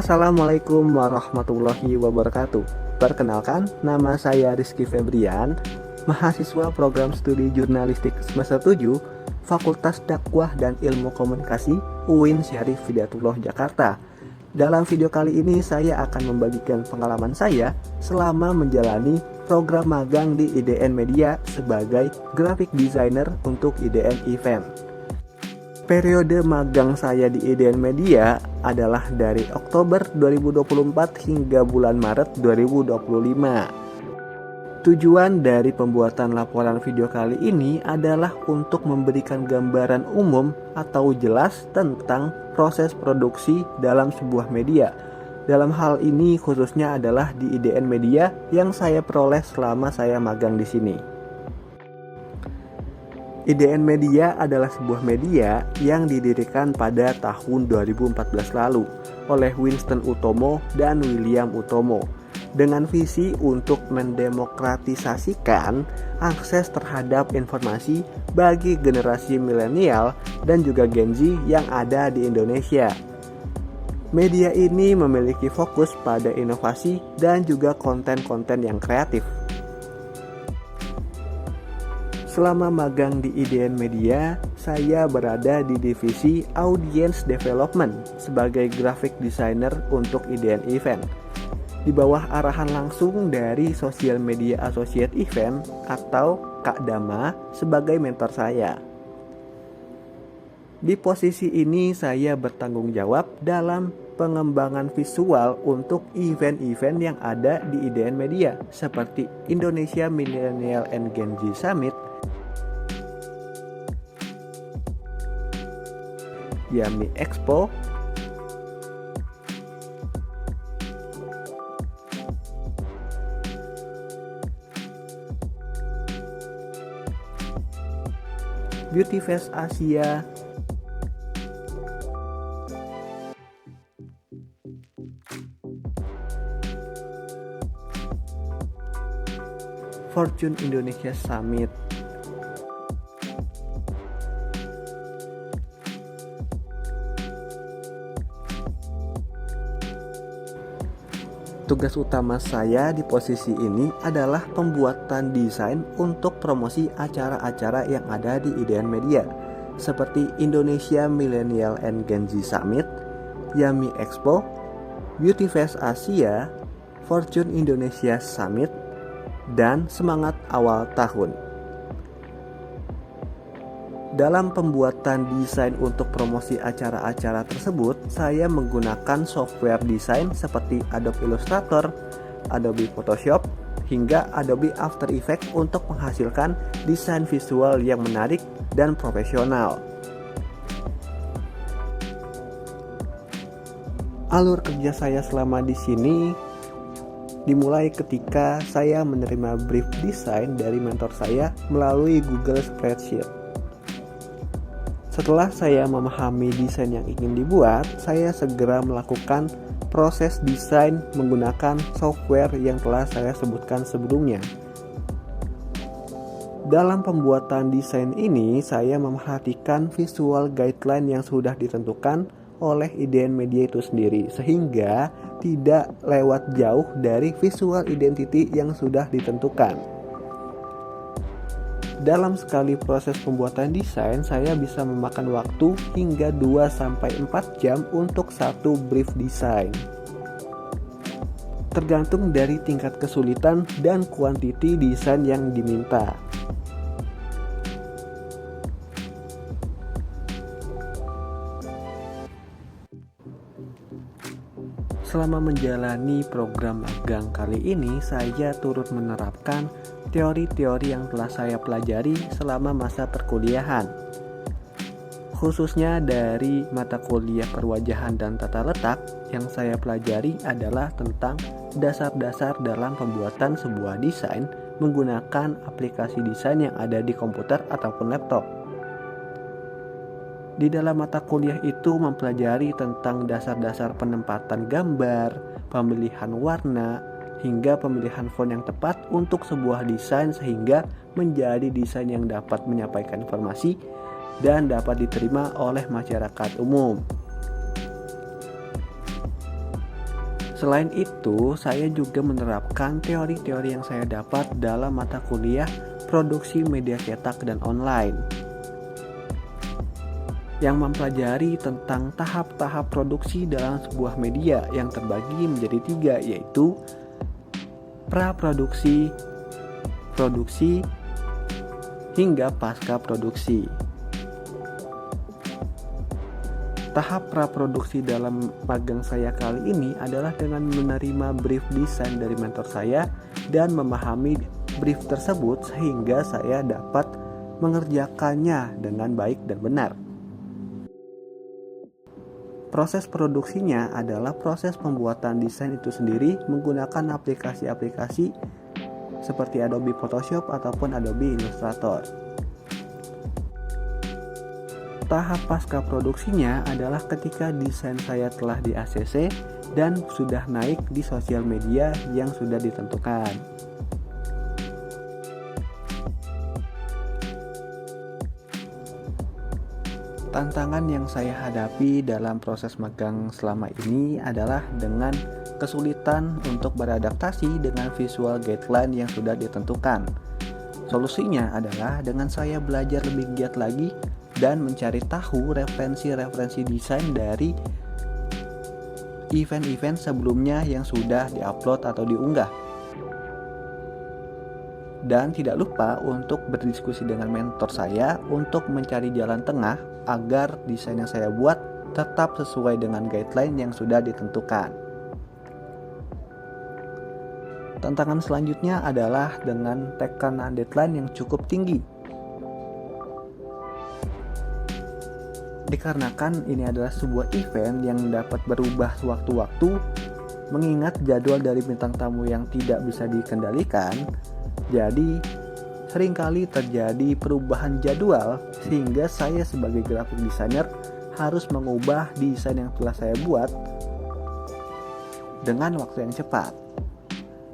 Assalamualaikum warahmatullahi wabarakatuh. Perkenalkan, nama saya Rizky Febrian, mahasiswa program studi jurnalistik semester 7, Fakultas Dakwah dan Ilmu Komunikasi UIN Syarif Hidayatullah Jakarta. Dalam video kali ini saya akan membagikan pengalaman saya selama menjalani program magang di IDN Media sebagai graphic designer untuk IDN Event. Periode magang saya di IDN Media adalah dari Oktober 2024 hingga bulan Maret 2025. Tujuan dari pembuatan laporan video kali ini adalah untuk memberikan gambaran umum atau jelas tentang proses produksi dalam sebuah media. Dalam hal ini khususnya adalah di IDN Media yang saya peroleh selama saya magang di sini. IDN Media adalah sebuah media yang didirikan pada tahun 2014 lalu oleh Winston Utomo dan William Utomo dengan visi untuk mendemokratisasikan akses terhadap informasi bagi generasi milenial dan juga Gen Z yang ada di Indonesia. Media ini memiliki fokus pada inovasi dan juga konten-konten yang kreatif. Selama magang di IDN Media, saya berada di divisi Audience Development sebagai graphic designer untuk IDN Event. Di bawah arahan langsung dari Social Media Associate Event atau Kak Dama sebagai mentor saya. Di posisi ini saya bertanggung jawab dalam pengembangan visual untuk event-event yang ada di IDN Media seperti Indonesia Millennial and Gen Z Summit, Yami Expo, Beauty Fest Asia, Fortune Indonesia Summit, Tugas utama saya di posisi ini adalah pembuatan desain untuk promosi acara-acara yang ada di IDN Media seperti Indonesia Millennial and Gen Z Summit, Yami Expo, Beauty Fest Asia, Fortune Indonesia Summit, dan Semangat Awal Tahun. Dalam pembuatan desain untuk promosi acara-acara tersebut, saya menggunakan software desain seperti Adobe Illustrator, Adobe Photoshop, hingga Adobe After Effects untuk menghasilkan desain visual yang menarik dan profesional. Alur kerja saya selama di sini dimulai ketika saya menerima brief desain dari mentor saya melalui Google Spreadsheet. Setelah saya memahami desain yang ingin dibuat, saya segera melakukan proses desain menggunakan software yang telah saya sebutkan sebelumnya. Dalam pembuatan desain ini, saya memperhatikan visual guideline yang sudah ditentukan oleh IDN Media itu sendiri, sehingga tidak lewat jauh dari visual identity yang sudah ditentukan. Dalam sekali proses pembuatan desain, saya bisa memakan waktu hingga 2-4 jam untuk satu brief desain. Tergantung dari tingkat kesulitan dan kuantiti desain yang diminta. Selama menjalani program magang kali ini, saya turut menerapkan teori-teori yang telah saya pelajari selama masa perkuliahan. Khususnya dari mata kuliah perwajahan dan tata letak, yang saya pelajari adalah tentang dasar-dasar dalam pembuatan sebuah desain menggunakan aplikasi desain yang ada di komputer ataupun laptop. Di dalam mata kuliah itu mempelajari tentang dasar-dasar penempatan gambar, pemilihan warna, hingga pemilihan font yang tepat untuk sebuah desain sehingga menjadi desain yang dapat menyampaikan informasi dan dapat diterima oleh masyarakat umum. Selain itu, saya juga menerapkan teori-teori yang saya dapat dalam mata kuliah produksi media cetak dan online, yang mempelajari tentang tahap-tahap produksi dalam sebuah media yang terbagi menjadi 3, yaitu praproduksi, produksi, hingga pasca produksi. Tahap praproduksi dalam magang saya kali ini adalah dengan menerima brief desain dari mentor saya dan memahami brief tersebut sehingga saya dapat mengerjakannya dengan baik dan benar. Proses produksinya adalah proses pembuatan desain itu sendiri menggunakan aplikasi-aplikasi seperti Adobe Photoshop ataupun Adobe Illustrator. Tahap pasca produksinya adalah ketika desain saya telah di ACC dan sudah naik di sosial media yang sudah ditentukan. Tantangan yang saya hadapi dalam proses magang selama ini adalah dengan kesulitan untuk beradaptasi dengan visual guideline yang sudah ditentukan. Solusinya adalah dengan saya belajar lebih giat lagi dan mencari tahu referensi-referensi desain dari event-event sebelumnya yang sudah diupload atau diunggah. Dan tidak lupa untuk berdiskusi dengan mentor saya untuk mencari jalan tengah agar desain yang saya buat tetap sesuai dengan guideline yang sudah ditentukan. Tantangan selanjutnya adalah dengan tekanan deadline yang cukup tinggi. Dikarenakan ini adalah sebuah event yang dapat berubah sewaktu-waktu, mengingat jadwal dari bintang tamu yang tidak bisa dikendalikan, jadi seringkali terjadi perubahan jadwal sehingga saya sebagai graphic designer harus mengubah desain yang telah saya buat dengan waktu yang cepat.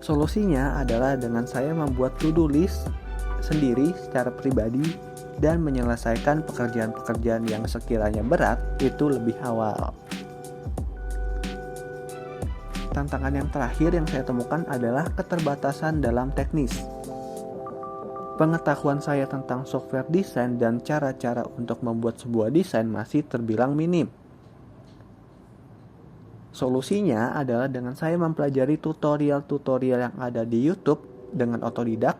Solusinya adalah dengan saya membuat to-do list sendiri secara pribadi dan menyelesaikan pekerjaan-pekerjaan yang sekiranya berat itu lebih awal. Tantangan yang terakhir yang saya temukan adalah keterbatasan dalam teknis. Pengetahuan saya tentang software desain dan cara-cara untuk membuat sebuah desain masih terbilang minim. Solusinya adalah dengan saya mempelajari tutorial-tutorial yang ada di YouTube dengan otodidak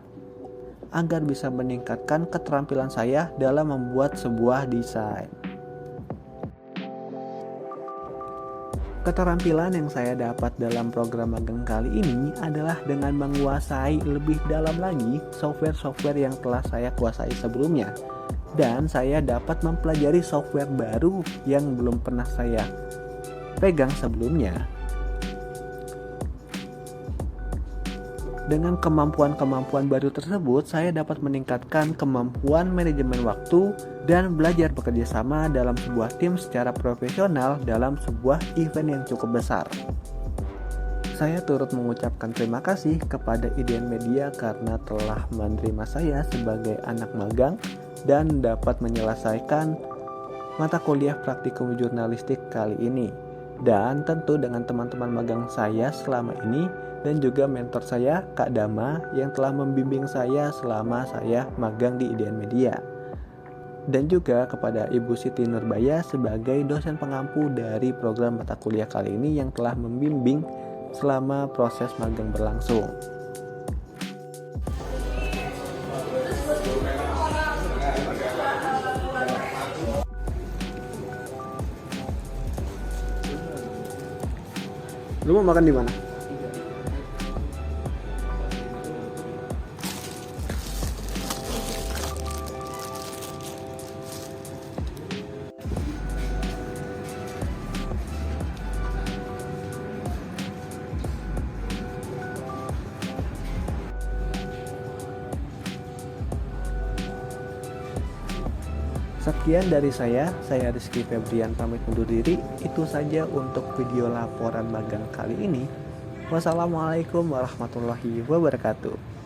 agar bisa meningkatkan keterampilan saya dalam membuat sebuah desain. Keterampilan yang saya dapat dalam program magang kali ini adalah dengan menguasai lebih dalam lagi software-software yang telah saya kuasai sebelumnya, dan saya dapat mempelajari software baru yang belum pernah saya pegang sebelumnya. Dengan kemampuan-kemampuan baru tersebut, saya dapat meningkatkan kemampuan manajemen waktu dan belajar bekerja sama dalam sebuah tim secara profesional dalam sebuah event yang cukup besar. Saya turut mengucapkan terima kasih kepada IDN Media karena telah menerima saya sebagai anak magang dan dapat menyelesaikan mata kuliah praktikum jurnalistik kali ini. Dan tentu dengan teman-teman magang saya selama ini dan juga mentor saya, Kak Dama, yang telah membimbing saya selama saya magang di IDN Media. Dan juga kepada Ibu Siti Nurbaya sebagai dosen pengampu dari program mata kuliah kali ini yang telah membimbing selama proses magang berlangsung. Lu mau makan di mana? Sekian dari saya Rizky Febrian pamit undur diri. Itu saja untuk video laporan magang kali ini. Wassalamualaikum warahmatullahi wabarakatuh.